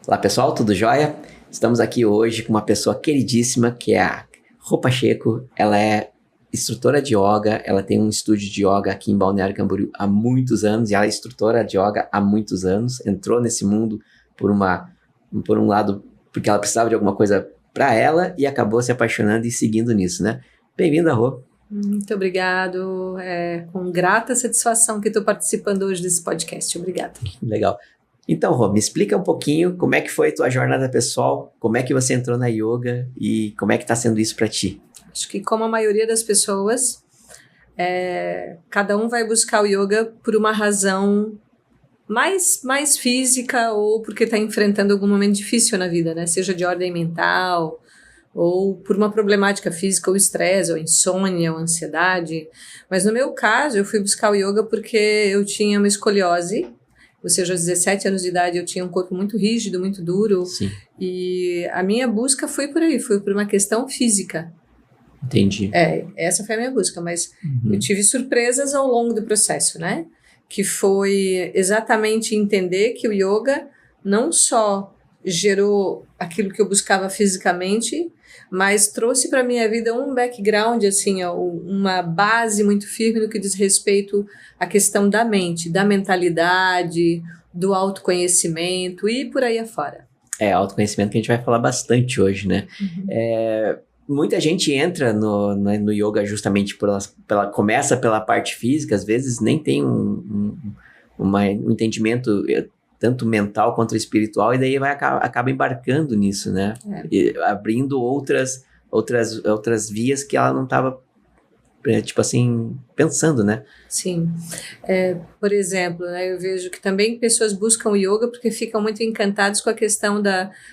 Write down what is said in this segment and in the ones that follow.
Olá pessoal, tudo jóia? Estamos aqui hoje com uma pessoa queridíssima que é a Rô Pacheco. Ela é instrutora de yoga, ela tem um estúdio de yoga aqui em Balneário Camboriú há muitos anos e ela é instrutora de yoga há muitos anos. Entrou nesse mundo por um lado porque ela precisava de alguma coisa para ela e acabou se apaixonando e seguindo nisso, né? Bem-vinda, Rô. Muito obrigado, com grata satisfação que estou participando hoje desse podcast. Obrigada. Legal. Então, Rô, me explica um pouquinho como é que foi a tua jornada pessoal, como é que você entrou na yoga e como é que está sendo isso para ti? Acho que como a maioria das pessoas, cada um vai buscar o yoga por uma razão mais física ou porque está enfrentando algum momento difícil na vida, né? Seja de ordem mental ou por uma problemática física, ou estresse, ou insônia, ou ansiedade. Mas no meu caso, eu fui buscar o yoga porque eu tinha uma escoliose. Ou seja, aos 17 anos de idade eu tinha um corpo muito rígido, muito duro. Sim. E a minha busca foi por aí, foi por uma questão física. Entendi. Essa foi a minha busca, mas eu tive surpresas ao longo do processo, né? Que foi exatamente entender que o yoga não só gerou aquilo que eu buscava fisicamente, mas trouxe para minha vida um background, assim, uma base muito firme no que diz respeito à questão da mente, da mentalidade, do autoconhecimento e por aí afora. Autoconhecimento que a gente vai falar bastante hoje, né? Muita gente entra no yoga justamente começa pela parte física, às vezes nem tem um entendimento tanto mental quanto espiritual, e daí acaba embarcando nisso, né? E abrindo outras vias que ela não estava, tipo assim, pensando, né? Sim. Por exemplo, né, eu vejo que também pessoas buscam o yoga porque ficam muito encantados com a questão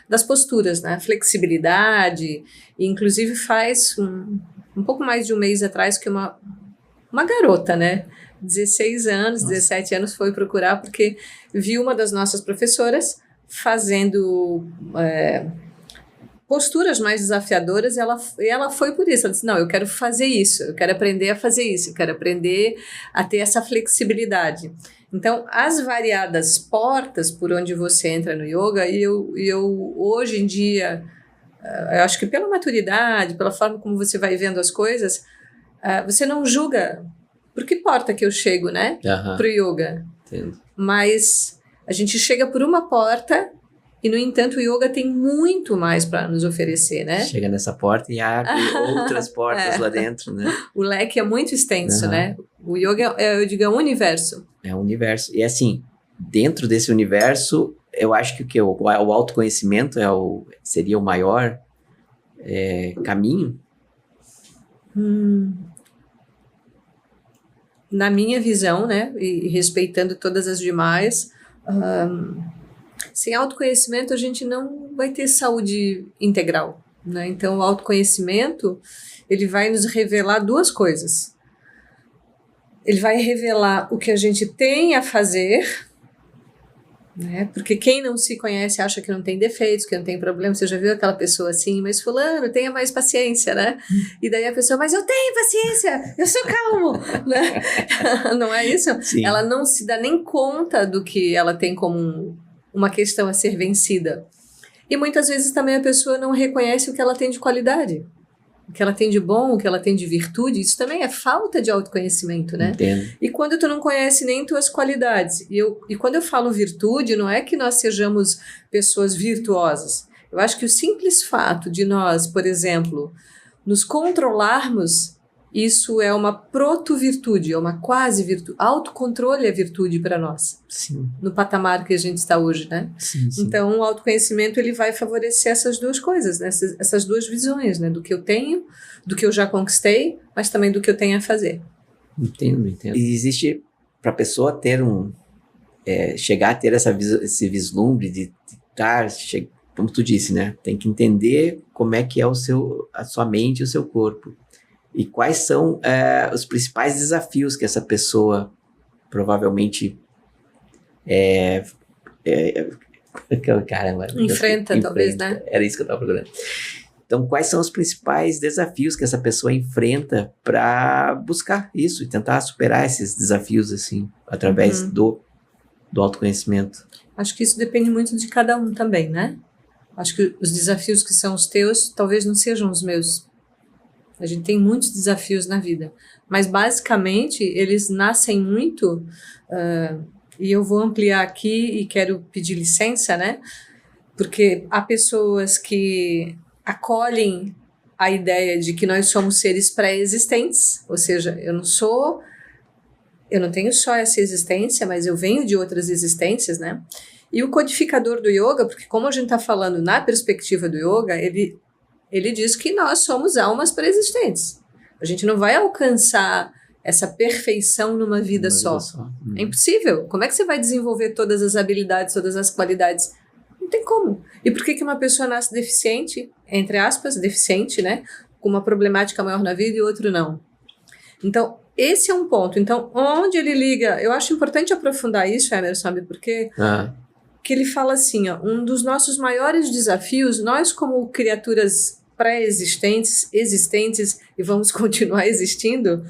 das posturas, né? Flexibilidade, e inclusive faz um pouco mais de um mês atrás que uma garota, né? 16 anos, Nossa. 17 anos, foi procurar porque viu uma das nossas professoras fazendo posturas mais desafiadoras e ela foi por isso. Ela disse, não, eu quero fazer isso, eu quero aprender a fazer isso, eu quero aprender a ter essa flexibilidade. Então, as variadas portas por onde você entra no yoga, e eu hoje em dia, eu acho que pela maturidade, pela forma como você vai vendo as coisas, você não julga por que porta que eu chego, né? Pro yoga. Entendo. Mas a gente chega por uma porta e, no entanto, o yoga tem muito mais para nos oferecer, né? Chega nessa porta e abre outras portas lá dentro, né? O leque é muito extenso, né? O yoga eu digo, é um universo. É um universo. E assim, dentro desse universo, eu acho que o autoconhecimento seria o maior caminho. Na minha visão, né, e respeitando todas as demais, sem autoconhecimento a gente não vai ter saúde integral, né? Então o autoconhecimento, ele vai nos revelar duas coisas. Ele vai revelar o que a gente tem a fazer, né? Porque quem não se conhece acha que não tem defeitos, que não tem problema. Você já viu aquela pessoa assim, mas fulano, tenha mais paciência, né? E daí a pessoa, mas eu tenho paciência, eu sou calmo, né? Não é isso? Sim. Ela não se dá nem conta do que ela tem como uma questão a ser vencida. E muitas vezes também a pessoa não reconhece o que ela tem de qualidade, o que ela tem de bom, o que ela tem de virtude. Isso também é falta de autoconhecimento, né? Entendo. E quando tu não conhece nem tuas qualidades, e quando eu falo virtude, não é que nós sejamos pessoas virtuosas. Eu acho que o simples fato de nós, por exemplo, nos controlarmos, isso é uma proto-virtude, é uma quase-virtude. Autocontrole é virtude para nós. Sim. No patamar que a gente está hoje, né? Sim. Então, o autoconhecimento, ele vai favorecer essas duas coisas, né? Essas duas visões, né? Do que eu tenho, do que eu já conquistei, mas também do que eu tenho a fazer. Entendo. E existe, para a pessoa ter chegar a ter esse vislumbre de estar, como tu disse, né? Tem que entender como é que é a sua mente e o seu corpo. E quais são os principais desafios que essa pessoa provavelmente enfrenta, talvez, né? Era isso que eu estava procurando. Então, quais são os principais desafios que essa pessoa enfrenta para buscar isso e tentar superar esses desafios, assim, através do autoconhecimento? Acho que isso depende muito de cada um também, né? Acho que os desafios que são os teus talvez não sejam os meus. A gente tem muitos desafios na vida, mas basicamente eles nascem muito, e eu vou ampliar aqui e quero pedir licença, né? Porque há pessoas que acolhem a ideia de que nós somos seres pré-existentes, ou seja, eu não tenho só essa existência, mas eu venho de outras existências, né? E o codificador do yoga, porque como a gente está falando na perspectiva do yoga, ele diz que nós somos almas pré-existentes. A gente não vai alcançar essa perfeição numa vida só. É impossível. Como é que você vai desenvolver todas as habilidades, todas as qualidades? Não tem como. E por que uma pessoa nasce deficiente, entre aspas, deficiente, né? Com uma problemática maior na vida e outro não? Então, esse é um ponto. Então, onde ele liga... Eu acho importante aprofundar isso, Emerson, sabe por quê? Que ele fala assim, ó, um dos nossos maiores desafios, nós como criaturas pré-existentes, existentes e vamos continuar existindo,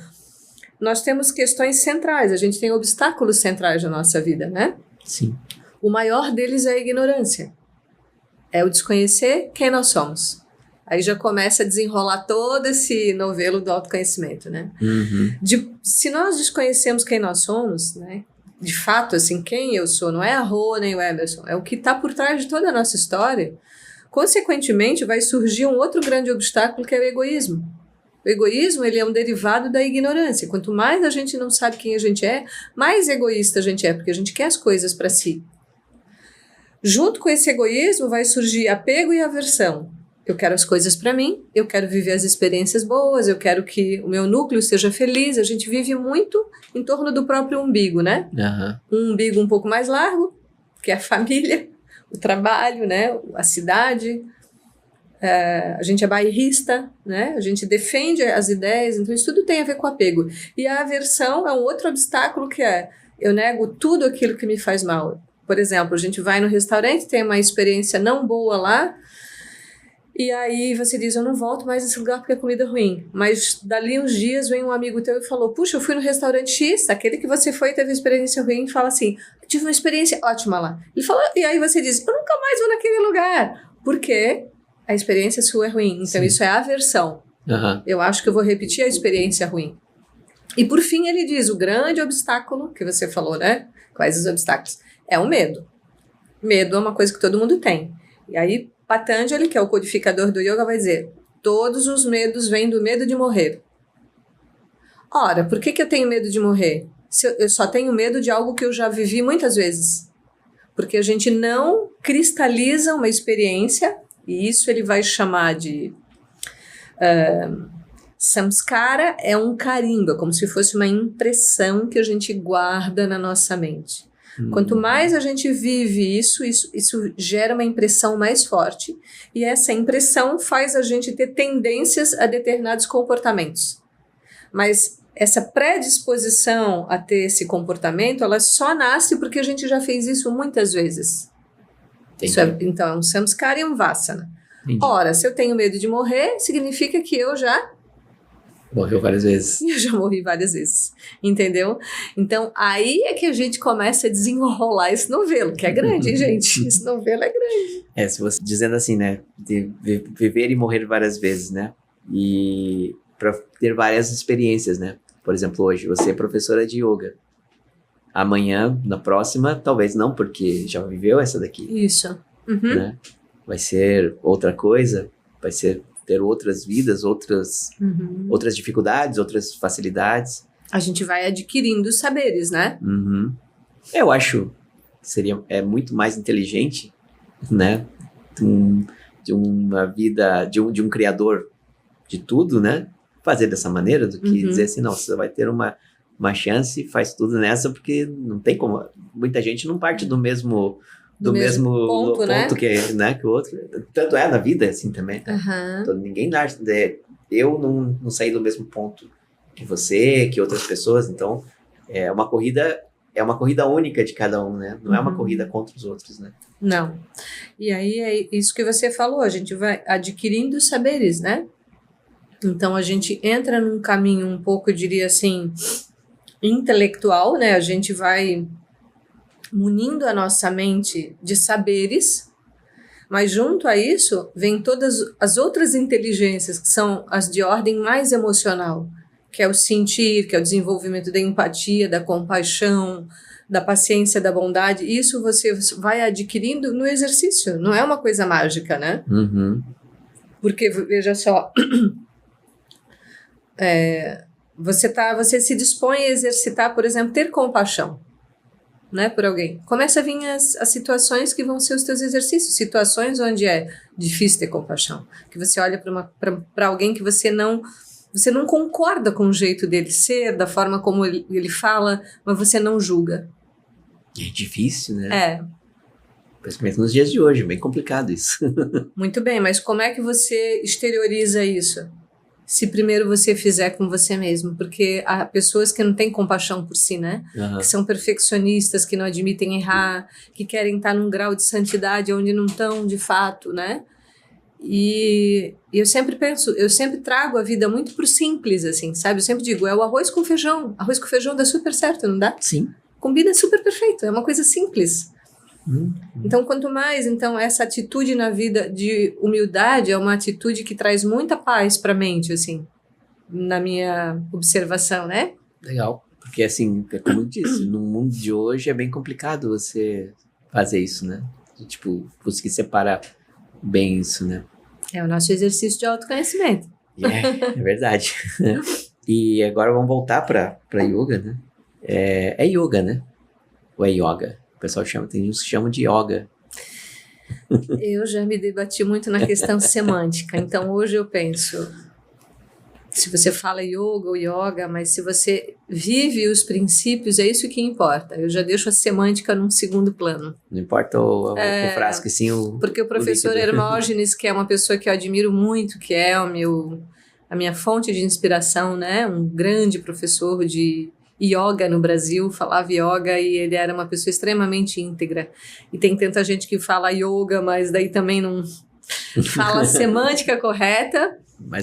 nós temos questões centrais, a gente tem obstáculos centrais na nossa vida, né? Sim. O maior deles é a ignorância. É o desconhecer quem nós somos. Aí já começa a desenrolar todo esse novelo do autoconhecimento, né? Se nós desconhecemos quem nós somos, né? De fato, assim, quem eu sou, não é a Rô nem o Emerson, é o que está por trás de toda a nossa história. Consequentemente, vai surgir um outro grande obstáculo, que é o egoísmo. O egoísmo, ele é um derivado da ignorância. Quanto mais a gente não sabe quem a gente é, mais egoísta a gente é, porque a gente quer as coisas para si. Junto com esse egoísmo vai surgir apego e aversão. Eu quero as coisas para mim, eu quero viver as experiências boas, eu quero que o meu núcleo seja feliz. A gente vive muito em torno do próprio umbigo, né? Um umbigo um pouco mais largo, que é a família, o trabalho, né? A cidade. A gente é bairrista, né? A gente defende as ideias, então isso tudo tem a ver com apego. E a aversão é um outro obstáculo, que é eu nego tudo aquilo que me faz mal. Por exemplo, a gente vai no restaurante, tem uma experiência não boa lá, e aí você diz, eu não volto mais nesse lugar porque a comida é ruim. Mas dali uns dias vem um amigo teu e falou, puxa, eu fui no restaurante X, aquele que você foi e teve experiência ruim, e fala assim, tive uma experiência ótima lá. Ele falou, e aí você diz, eu nunca mais vou naquele lugar. Por quê? A experiência sua é ruim. Então Sim. Isso é aversão. Eu acho que eu vou repetir a experiência ruim. E por fim ele diz, o grande obstáculo, que você falou, né? Quais os obstáculos? É o medo. Medo é uma coisa que todo mundo tem. E aí Patanjali, que é o codificador do yoga, vai dizer, todos os medos vêm do medo de morrer. Ora, por que eu tenho medo de morrer? Eu só tenho medo de algo que eu já vivi muitas vezes. Porque a gente não cristaliza uma experiência, e isso ele vai chamar de... samskara é um carimbo, como se fosse uma impressão que a gente guarda na nossa mente. Quanto mais a gente vive isso gera uma impressão mais forte, e essa impressão faz a gente ter tendências a determinados comportamentos. Mas essa predisposição a ter esse comportamento, ela só nasce porque a gente já fez isso muitas vezes. Isso então, é um samskara e um vasana. Entendi. Ora, se eu tenho medo de morrer, significa que eu já... Morreu várias vezes. Eu já morri várias vezes, entendeu? Então, aí é que a gente começa a desenrolar esse novelo, que é grande, hein, gente? Esse novelo é grande. Se você dizendo assim, né? De viver e morrer várias vezes, né? E para ter várias experiências, né? Por exemplo, hoje você é professora de yoga. Amanhã, na próxima, talvez não, porque já viveu essa daqui. Isso. Né? Vai ser outra coisa, vai ser... ter outras vidas, outras dificuldades, outras facilidades. A gente vai adquirindo saberes, né? Eu acho que é muito mais inteligente, né? De uma vida, de um criador de tudo, né? Fazer dessa maneira do que dizer assim, não, você vai ter uma chance, faz tudo nessa, porque não tem como. Muita gente não parte do mesmo ponto, né? Que o outro. Tanto é na vida, assim, também. Então, ninguém nasce... Eu não saí do mesmo ponto que você, que outras pessoas. Então, é uma corrida única de cada um, né? Não é uma corrida contra os outros, né? Não. E aí, é isso que você falou. A gente vai adquirindo saberes, né? Então, a gente entra num caminho um pouco, eu diria assim, intelectual, né? A gente vai... munindo a nossa mente de saberes, mas junto a isso vem todas as outras inteligências, que são as de ordem mais emocional, que é o sentir, que é o desenvolvimento da empatia, da compaixão, da paciência, da bondade. Isso você vai adquirindo no exercício, não é uma coisa mágica, né? Uhum. Porque, veja só, você se dispõe a exercitar, por exemplo, ter compaixão, né, por alguém. Começa a vir as situações que vão ser os teus exercícios, situações onde é difícil ter compaixão, que você olha para alguém que você não concorda com o jeito dele ser, da forma como ele fala, mas você não julga. É difícil, né? É. Principalmente nos dias de hoje, bem complicado isso. Muito bem, mas como é que você exterioriza isso? Se primeiro você fizer com você mesmo, porque há pessoas que não têm compaixão por si, né? Uhum. Que são perfeccionistas, que não admitem errar, que querem estar num grau de santidade onde não estão de fato, né? E eu sempre trago a vida muito pro simples, assim, sabe? Eu sempre digo, é o arroz com feijão. Arroz com feijão dá super certo, não dá? Sim. Combina super perfeito, é uma coisa simples. Então, quanto mais, essa atitude na vida de humildade é uma atitude que traz muita paz para a mente, assim, na minha observação, né? Legal, porque assim, como eu disse, no mundo de hoje é bem complicado você fazer isso, né? Tipo, conseguir separar bem isso, né? É o nosso exercício de autoconhecimento. É verdade. E agora vamos voltar para yoga, né? É yoga, né? Ou é yoga? O pessoal chama, tem uns que chamam de yoga. Eu já me debati muito na questão semântica, então hoje eu penso, se você fala yoga ou yoga, mas se você vive os princípios, é isso que importa. Eu já deixo a semântica num segundo plano. Não importa o frasco, e sim o Porque o professor Hermógenes, que é uma pessoa que eu admiro muito, que é a minha fonte de inspiração, né? Um grande professor de yoga no Brasil, falava yoga e ele era uma pessoa extremamente íntegra. E tem tanta gente que fala yoga, mas daí também não fala a semântica correta,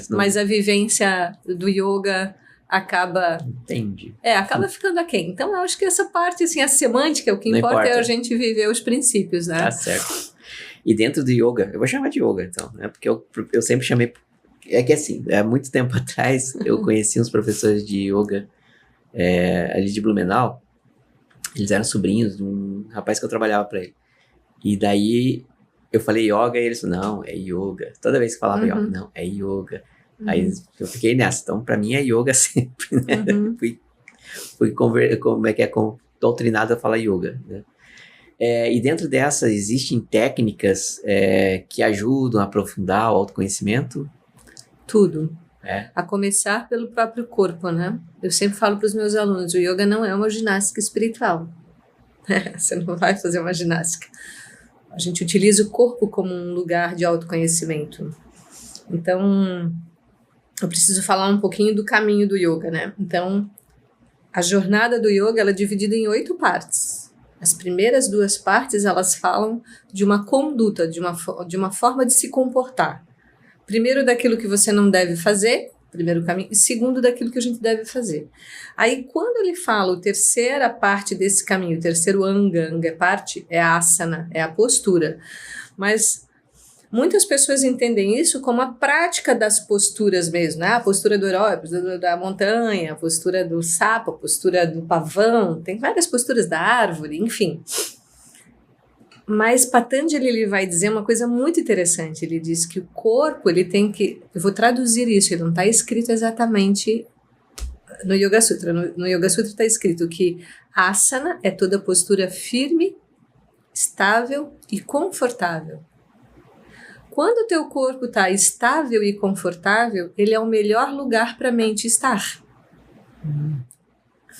mas a vivência do yoga acaba... Entendi. Acaba ficando aquém. Então, eu acho que essa parte, assim, a semântica, o que importa é a gente viver os princípios, né? Tá certo. E dentro do yoga, eu vou chamar de yoga, então, né? Porque eu sempre chamei... É que assim, há muito tempo atrás, eu conheci uns professores de yoga ali de Blumenau. Eles eram sobrinhos de um rapaz que eu trabalhava pra ele. E daí eu falei yoga e eles falaram, não, é yoga. Toda vez que falava yoga, não, é yoga. Aí eu fiquei nessa. Então, pra mim é yoga sempre, né? Fui doutrinado a falar yoga, né? E dentro dessa, existem técnicas que ajudam a aprofundar o autoconhecimento? Tudo. A começar pelo próprio corpo, né? Eu sempre falo para os meus alunos, o yoga não é uma ginástica espiritual. Você não vai fazer uma ginástica. A gente utiliza o corpo como um lugar de autoconhecimento. Então, eu preciso falar um pouquinho do caminho do yoga, né? Então, a jornada do yoga ela é dividida em 8 partes. As primeiras 2 partes, elas falam de uma conduta, de uma forma de se comportar. Primeiro, daquilo que você não deve fazer, primeiro caminho, e segundo, daquilo que a gente deve fazer. Aí, quando ele fala a terceira parte desse caminho, o terceiro anga parte, é a asana, é a postura. Mas muitas pessoas entendem isso como a prática das posturas mesmo, né? A postura do herói, a postura da montanha, a postura do sapo, a postura do pavão, tem várias posturas da árvore, enfim. Mas Patanjali ele vai dizer uma coisa muito interessante. Ele diz que o corpo, ele tem que... Eu vou traduzir isso, ele não está escrito exatamente no Yoga Sutra. No Yoga Sutra está escrito que asana é toda postura firme, estável e confortável. Quando o teu corpo está estável e confortável, ele é o melhor lugar para a mente estar.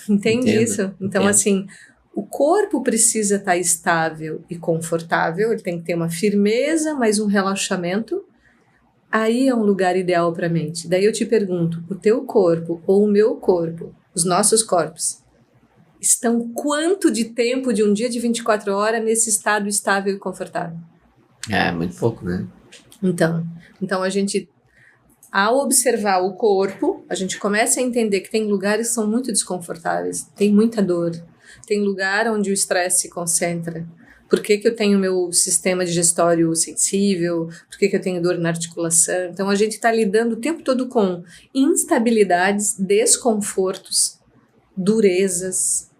Entende isso? Então, assim... O corpo precisa estar estável e confortável, ele tem que ter uma firmeza, mas um relaxamento. Aí é um lugar ideal para a mente. Daí eu te pergunto, o teu corpo ou o meu corpo, os nossos corpos, estão quanto de tempo de um dia de 24 horas nesse estado estável e confortável? Muito pouco, né? Então a gente, ao observar o corpo, a gente começa a entender que tem lugares que são muito desconfortáveis, tem muita dor. Tem lugar onde o estresse se concentra. Por que eu tenho meu sistema digestório sensível? Por que eu tenho dor na articulação? Então, a gente está lidando o tempo todo com instabilidades, desconfortos, durezas.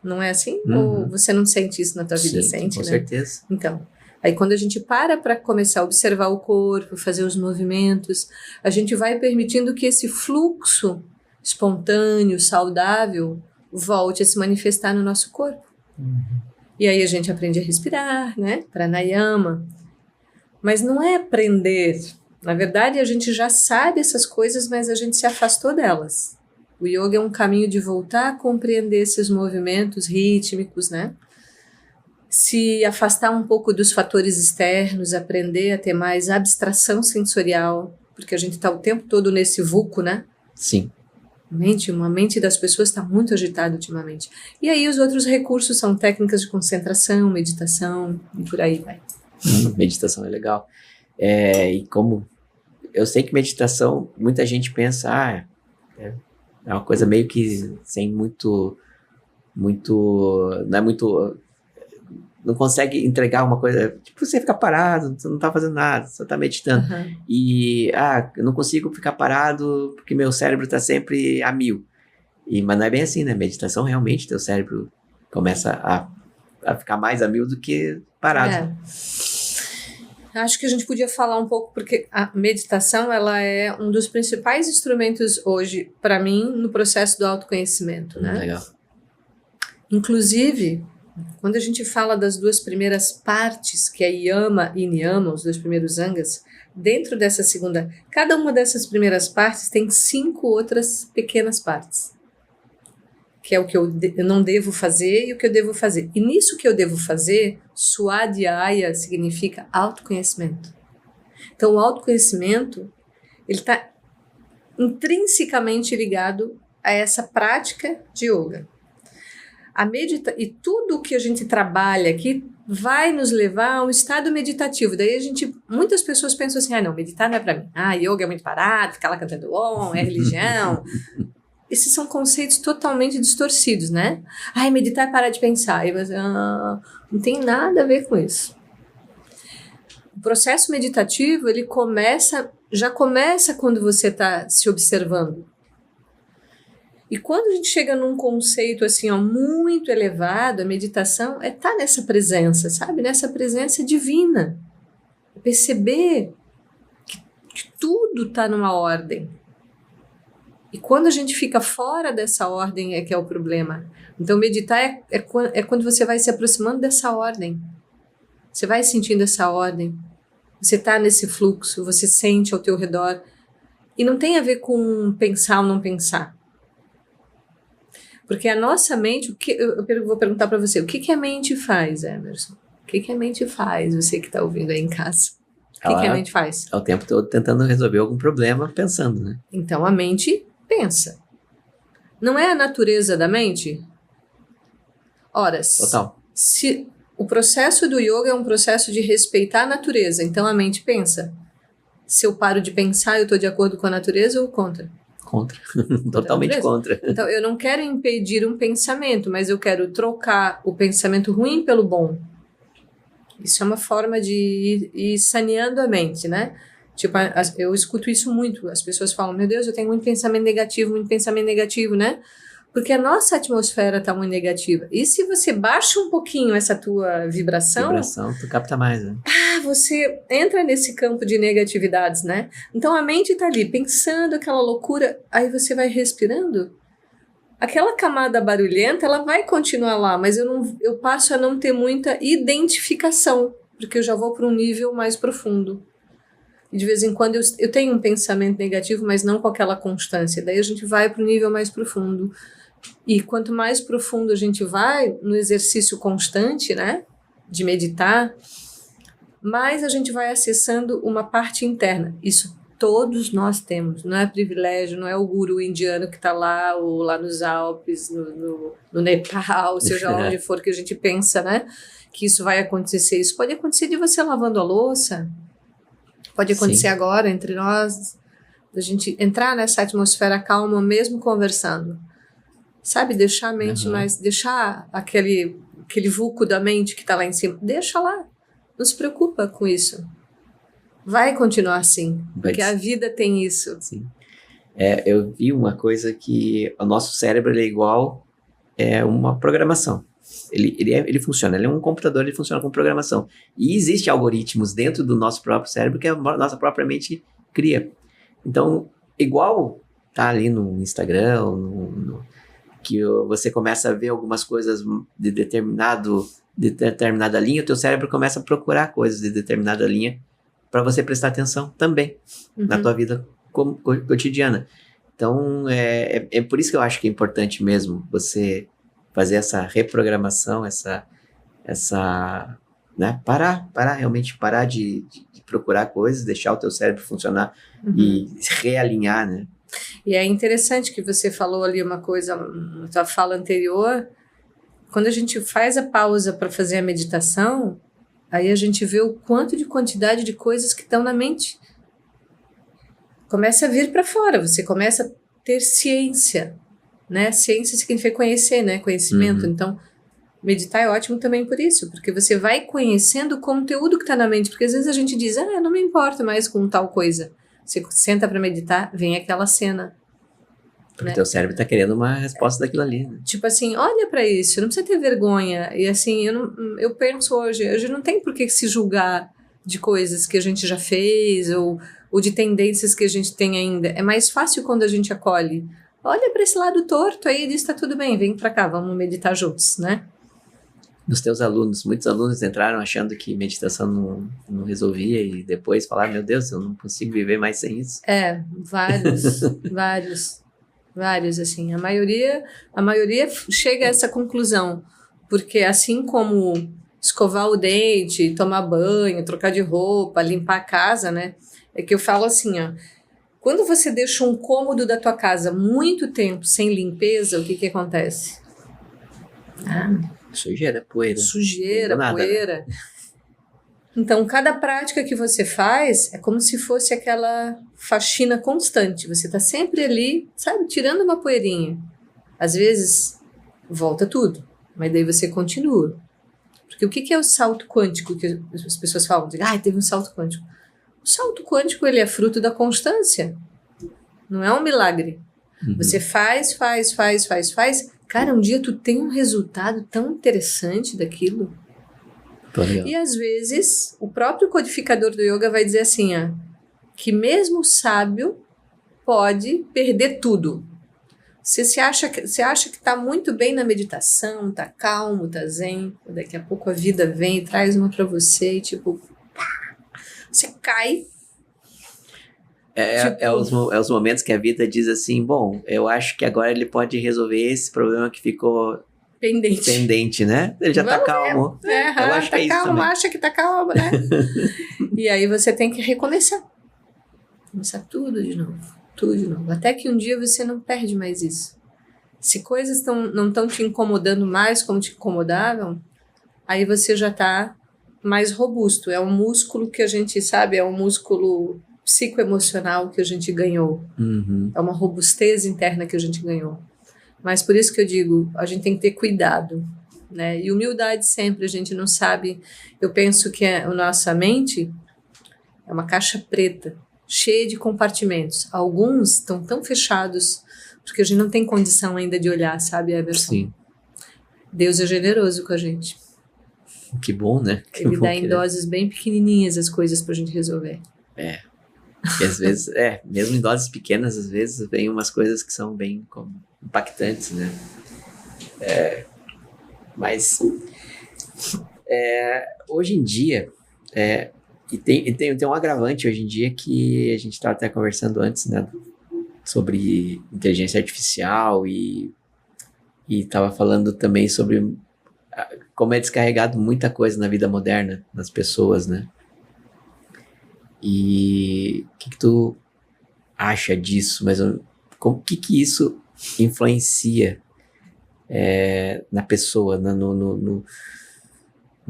Não é assim? Ou você não sente isso na tua vida? Sente, com né? certeza. Então, aí quando a gente para começar a observar o corpo, fazer os movimentos, a gente vai permitindo que esse fluxo espontâneo, saudável, volte a se manifestar no nosso corpo. E aí a gente aprende a respirar, né? Pranayama. Mas não é aprender. Na verdade, a gente já sabe essas coisas, mas a gente se afastou delas. O yoga é um caminho de voltar a compreender esses movimentos rítmicos, né? Se afastar um pouco dos fatores externos, aprender a ter mais abstração sensorial, porque a gente está o tempo todo nesse vulco, né? Sim. A mente das pessoas está muito agitada ultimamente. E aí os outros recursos são técnicas de concentração, meditação e por aí vai. Meditação é legal. E como eu sei que meditação, muita gente pensa, é uma coisa meio que sem muito, não é muito, não consegue entregar uma coisa, tipo, você fica parado, você não tá fazendo nada, só tá meditando. E, eu não consigo ficar parado porque meu cérebro tá sempre a mil. Mas não é bem assim, né? Meditação, realmente, teu cérebro começa a ficar mais a mil do que parado. Acho que a gente podia falar um pouco, porque a meditação, ela é um dos principais instrumentos hoje, para mim, no processo do autoconhecimento, né? Legal. Inclusive, quando a gente fala das duas primeiras partes, que é Yama e Niyama, os dois primeiros angas, dentro dessa segunda, cada uma dessas primeiras partes tem 5 outras pequenas partes, que é o que eu não devo fazer e o que eu devo fazer. E nisso que eu devo fazer, Swadhyaya significa autoconhecimento. Então, o autoconhecimento, ele está intrinsecamente ligado a essa prática de yoga. E tudo que a gente trabalha aqui vai nos levar a um estado meditativo. Daí muitas pessoas pensam assim, não, meditar não é para mim. Yoga é muito parado, ficar lá cantando Om, é religião. Esses são conceitos totalmente distorcidos, né? Meditar é parar de pensar. E você, não tem nada a ver com isso. O processo meditativo, ele já começa quando você está se observando. E quando a gente chega num conceito assim, muito elevado, a meditação é estar nessa presença, sabe? Nessa presença divina. Perceber que tudo está numa ordem. E quando a gente fica fora dessa ordem é que é o problema. Então, meditar é quando você vai se aproximando dessa ordem. Você vai sentindo essa ordem. Você está nesse fluxo, você sente ao teu redor. E não tem a ver com pensar ou não pensar. Porque a nossa mente, eu vou perguntar para você, o que a mente faz, Emerson? O que a mente faz, você que está ouvindo aí em casa? O que a mente faz? É o tempo todo tentando resolver algum problema, pensando, né? Então, a mente pensa. Não é a natureza da mente? Ora, Total. Se o processo do yoga é um processo de respeitar a natureza, então a mente pensa. Se eu paro de pensar, eu estou de acordo com a natureza ou contra? Contra. Totalmente contra. Então, eu não quero impedir um pensamento, mas eu quero trocar o pensamento ruim pelo bom. Isso é uma forma de ir saneando a mente, né? Tipo, eu escuto isso muito. As pessoas falam, meu Deus, eu tenho muito pensamento negativo, né? Porque a nossa atmosfera está muito negativa. E se você baixa um pouquinho essa tua vibração... Tu capta mais, né? Você entra nesse campo de negatividades, né? Então a mente está ali pensando aquela loucura, aí você vai respirando. Aquela camada barulhenta, ela vai continuar lá, mas eu passo a não ter muita identificação, porque eu já vou para um nível mais profundo. E de vez em quando eu tenho um pensamento negativo, mas não com aquela constância. Daí a gente vai para um nível mais profundo. E quanto mais profundo a gente vai no exercício constante, né, de meditar, mais a gente vai acessando uma parte interna. Isso todos nós temos, não é privilégio, não é o guru indiano que está lá, ou lá nos Alpes, no Nepal, seja onde for que a gente pensa, né, que isso vai acontecer. Isso pode acontecer de você lavando a louça, pode acontecer agora entre nós, a gente entrar nessa atmosfera calma mesmo conversando. sabe? Deixar a mente mais... Deixar aquele vulco da mente que está lá em cima. Deixa lá. Não se preocupa com isso. Vai continuar assim. Porque a vida tem isso. Sim. Eu vi uma coisa que o nosso cérebro ele é igual uma programação. Ele funciona, ele é um computador, ele funciona com programação. E existem algoritmos dentro do nosso próprio cérebro que a nossa própria mente cria. Então, igual tá ali no Instagram, que você começa a ver algumas coisas de determinada linha, o teu cérebro começa a procurar coisas de determinada linha para você prestar atenção também na tua vida cotidiana. Então, é por isso que eu acho que é importante mesmo você fazer essa reprogramação, né, realmente parar de procurar coisas, deixar o teu cérebro funcionar e realinhar, né? E é interessante que você falou ali uma coisa na tua fala anterior, quando a gente faz a pausa para fazer a meditação, aí a gente vê o quanto de quantidade de coisas que estão na mente. Começa a vir para fora, você começa a ter ciência, né? Ciência significa conhecer, né? Conhecimento. Então, meditar é ótimo também por isso, porque você vai conhecendo o conteúdo que está na mente, porque às vezes a gente diz, não me importo mais com tal coisa. Você senta para meditar, vem aquela cena. Porque o teu cérebro está querendo uma resposta daquilo ali. Né? Tipo assim, olha para isso, não precisa ter vergonha. E assim, eu penso hoje não tem por que se julgar de coisas que a gente já fez ou de tendências que a gente tem ainda. É mais fácil quando a gente acolhe. Olha para esse lado torto aí e diz, tá tudo bem, vem para cá, vamos meditar juntos, né? Dos teus alunos, muitos alunos entraram achando que meditação não resolvia e depois falaram, meu Deus, eu não consigo viver mais sem isso. Vários, assim. A maioria chega a essa conclusão, porque assim como escovar o dente, tomar banho, trocar de roupa, limpar a casa, né? É que eu falo assim, ó, quando você deixa um cômodo da tua casa muito tempo sem limpeza, o que acontece? Sujeira, poeira. Poeira. Então, cada prática que você faz é como se fosse aquela faxina constante. Você está sempre ali, sabe, tirando uma poeirinha. Às vezes, volta tudo, mas daí você continua. Porque o que é o salto quântico que as pessoas falam? Teve um salto quântico. O salto quântico, ele é fruto da constância. Não é um milagre. Você faz. Cara, um dia tu tem um resultado tão interessante daquilo. E às vezes, o próprio codificador do yoga vai dizer assim, que mesmo o sábio pode perder tudo. Você acha que está muito bem na meditação, está calmo, está zen, daqui a pouco a vida vem e traz uma para você e tipo, você cai. É os momentos que a vida diz assim, bom, eu acho que agora ele pode resolver esse problema que ficou pendente, né? Ele já tá calmo. Eu acho que é isso também. Acha que tá calmo, né? E aí você tem que recomeçar. Começar tudo de novo. Até que um dia você não perde mais isso. Se coisas não estão te incomodando mais como te incomodavam, aí você já tá mais robusto. É um músculo que a gente sabe, é um músculo psicoemocional que a gente ganhou. É uma robustez interna que a gente ganhou. Mas por isso que eu digo, a gente tem que ter cuidado, né? E humildade sempre, a gente não sabe. Eu penso que a nossa mente é uma caixa preta, cheia de compartimentos. Alguns estão tão fechados, porque a gente não tem condição ainda de olhar, sabe, Everson? Sim. Deus é generoso com a gente. Que bom, né? Ele dá em doses bem pequenininhas as coisas pra gente resolver. E às vezes, mesmo em doses pequenas, às vezes vem umas coisas que são bem impactantes, né? Mas hoje em dia, e tem um agravante hoje em dia que a gente estava até conversando antes, né? Sobre inteligência artificial e estava falando também sobre como é descarregado muita coisa na vida moderna, nas pessoas, né? E o que tu acha disso? Mas o que isso influencia na pessoa, como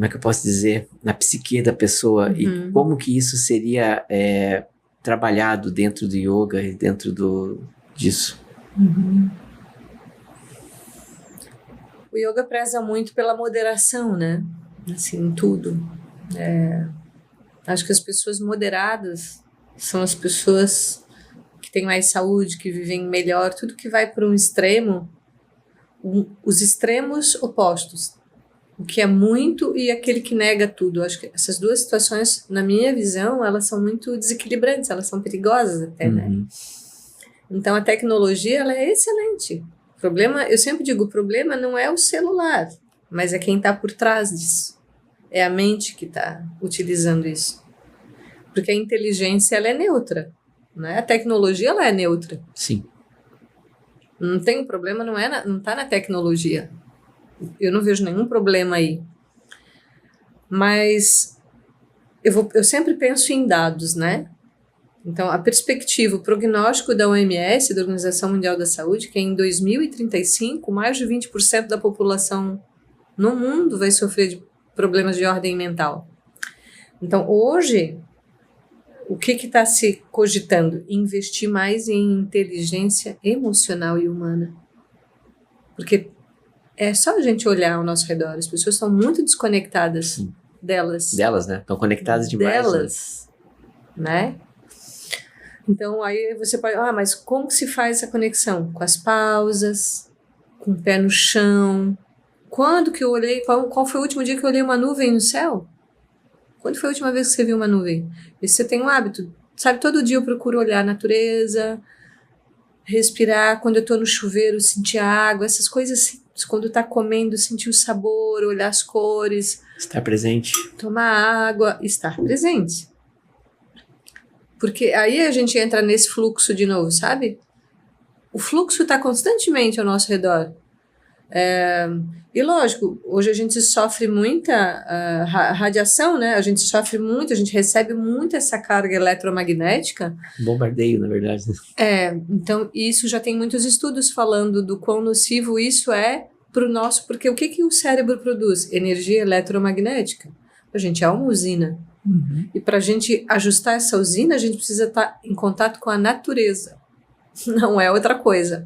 é que eu posso dizer? Na psique da pessoa, e como que isso seria trabalhado dentro do yoga e dentro disso? O yoga preza muito pela moderação, né? Assim, em tudo. Acho que as pessoas moderadas são as pessoas que têm mais saúde, que vivem melhor. Tudo que vai para um extremo, os extremos opostos. O que é muito e aquele que nega tudo. Acho que essas duas situações, na minha visão, elas são muito desequilibrantes, elas são perigosas até, né? Então, a tecnologia, ela é excelente. O problema, eu sempre digo, o problema não é o celular, mas é quem está por trás disso. É a mente que está utilizando isso. Porque a inteligência, ela é neutra, né? A tecnologia, ela é neutra. Sim. Não tem um problema, não está na tecnologia. Eu não vejo nenhum problema aí. Mas eu sempre penso em dados, né? Então, a perspectiva, o prognóstico da OMS, da Organização Mundial da Saúde, que em 2035, mais de 20% da população no mundo vai sofrer de problemas de ordem mental. Então, hoje, o que está se cogitando? Investir mais em inteligência emocional e humana. Porque é só a gente olhar ao nosso redor, as pessoas estão muito desconectadas delas. Delas, né? Estão conectadas demais. Delas, né? Então, aí você pode... mas como que se faz essa conexão? Com as pausas, com o pé no chão. Quando que eu olhei... Qual foi o último dia que eu olhei uma nuvem no céu? Quando foi a última vez que você viu uma nuvem? E você tem um hábito, sabe? Todo dia eu procuro olhar a natureza, respirar. Quando eu estou no chuveiro, sentir a água, essas coisas assim. Quando está comendo, sentir o sabor, olhar as cores. Estar presente. Tomar água, estar presente. Porque aí a gente entra nesse fluxo de novo, sabe? O fluxo está constantemente ao nosso redor. E lógico, hoje a gente sofre muita radiação, né? A gente sofre muito, a gente recebe muito essa carga eletromagnética. Bombardeio, na verdade. Então isso já tem muitos estudos falando do quão nocivo isso é para o nosso... Porque o que o cérebro produz? Energia eletromagnética. A gente é uma usina. E para a gente ajustar essa usina, a gente precisa estar em contato com a natureza. Não é outra coisa.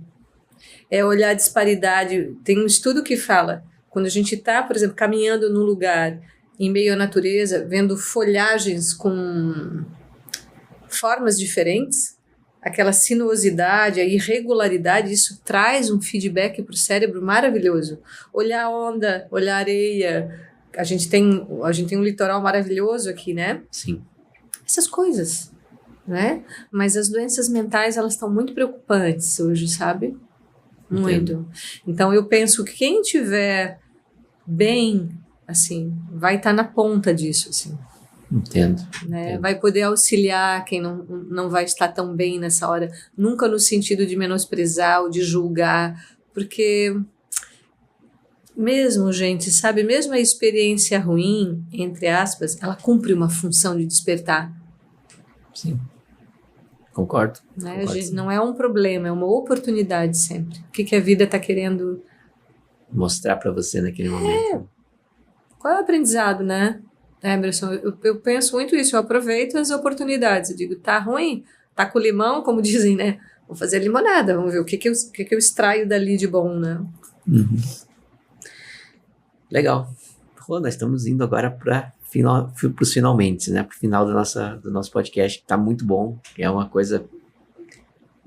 É olhar a disparidade. Tem um estudo que fala, quando a gente está, por exemplo, caminhando num lugar em meio à natureza, vendo folhagens com formas diferentes, aquela sinuosidade, a irregularidade, isso traz um feedback para o cérebro maravilhoso. Olhar a onda, olhar a areia. A gente tem um litoral maravilhoso aqui, né? Sim. Essas coisas, né? Mas as doenças mentais, elas estão muito preocupantes hoje, sabe? Muito. Entendo. Então, eu penso que quem tiver bem, assim, vai estar na ponta disso, assim. Entendo. Né? Entendo. Vai poder auxiliar quem não vai estar tão bem nessa hora. Nunca no sentido de menosprezar ou de julgar, porque... Mesmo, gente, sabe? Mesmo a experiência ruim, entre aspas, ela cumpre uma função de despertar. Sim. Concordo. Né? Concordo, Gente, não é um problema, é uma oportunidade sempre. O que a vida está querendo... mostrar para você naquele momento. Qual é o aprendizado, né, Emerson? Eu penso muito isso, eu aproveito as oportunidades. Eu digo, tá ruim? Tá com limão, como dizem, né? Vou fazer limonada, vamos ver o que eu extraio dali de bom, né? Legal. Pô, nós estamos indo agora para os finalmente, né? Para o final do nosso podcast, que está muito bom. É uma coisa...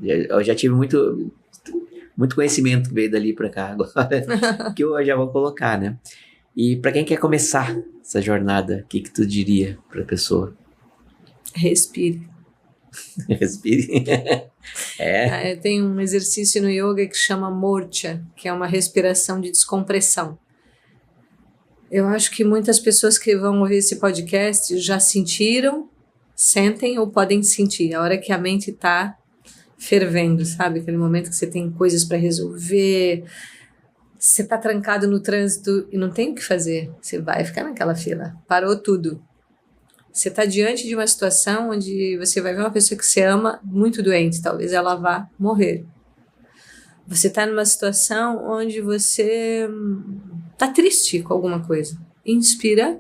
Eu já tive muito conhecimento que veio dali para cá agora, que eu já vou colocar, né? E para quem quer começar essa jornada, o que tu diria para a pessoa? Respire. Respire. Tem um exercício no yoga que chama Morcha, que é uma respiração de descompressão. Eu acho que muitas pessoas que vão ouvir esse podcast já sentiram, sentem ou podem sentir. A hora que a mente está fervendo, sabe? Aquele momento que você tem coisas para resolver, você está trancado no trânsito e não tem o que fazer. Você vai ficar naquela fila. Parou tudo. Você está diante de uma situação onde você vai ver uma pessoa que você ama muito doente. Talvez ela vá morrer. Você está numa situação onde você está triste com alguma coisa. Inspira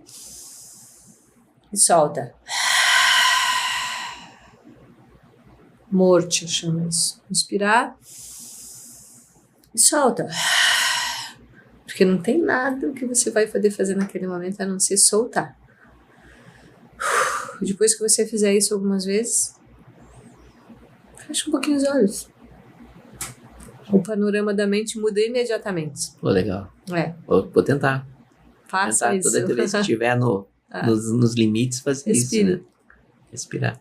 e solta. Morte, chama isso. Inspirar e solta. Porque não tem nada que você vai poder fazer naquele momento a não ser soltar. Depois que você fizer isso algumas vezes, fecha um pouquinho os olhos. O panorama da mente muda imediatamente. Pô, legal. É. Vou tentar. Faça Tentar isso. toda vez que estiver nos limites, fazer Respira. isso, né? Respirar.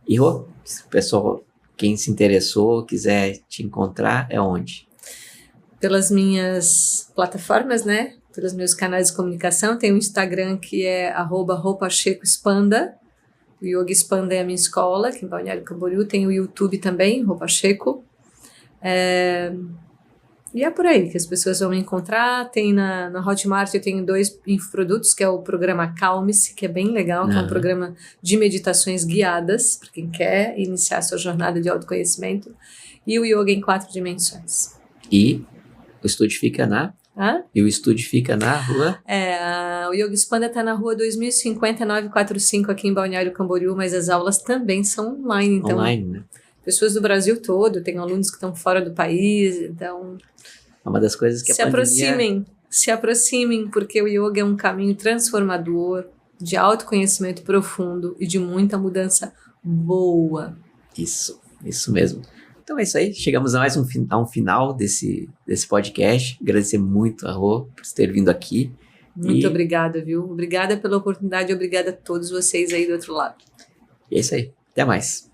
E, Rô, pessoal, quem se interessou, quiser te encontrar, é onde? Pelas minhas plataformas, né? Pelos meus canais de comunicação. Tem o Instagram que é @ropachecoexpanda. O Yoga Expanda é a minha escola, aqui em Balneário Camboriú. Tem o YouTube também, Roupa Checo. E é por aí que as pessoas vão me encontrar. Tem na Hotmart, eu tenho 2 infoprodutos, que é o programa Calme-se, que é bem legal, que é um programa de meditações guiadas, para quem quer iniciar a sua jornada de autoconhecimento. E o Yoga em 4 dimensões. E o estúdio fica na rua? O Yoga Expanda está na rua 2050 945 aqui em Balneário Camboriú, mas as aulas também são online. Então, Online, né? pessoas do Brasil todo, tem alunos que estão fora do país, então... É uma das coisas que a pandemia... Se aproximem, porque o yoga é um caminho transformador, de autoconhecimento profundo e de muita mudança boa. Isso mesmo. Então é isso aí, chegamos a mais um final desse podcast. Agradecer muito a Rô por ter vindo aqui. Muito obrigada, viu? Obrigada pela oportunidade, obrigada a todos vocês aí do outro lado. E é isso aí, até mais.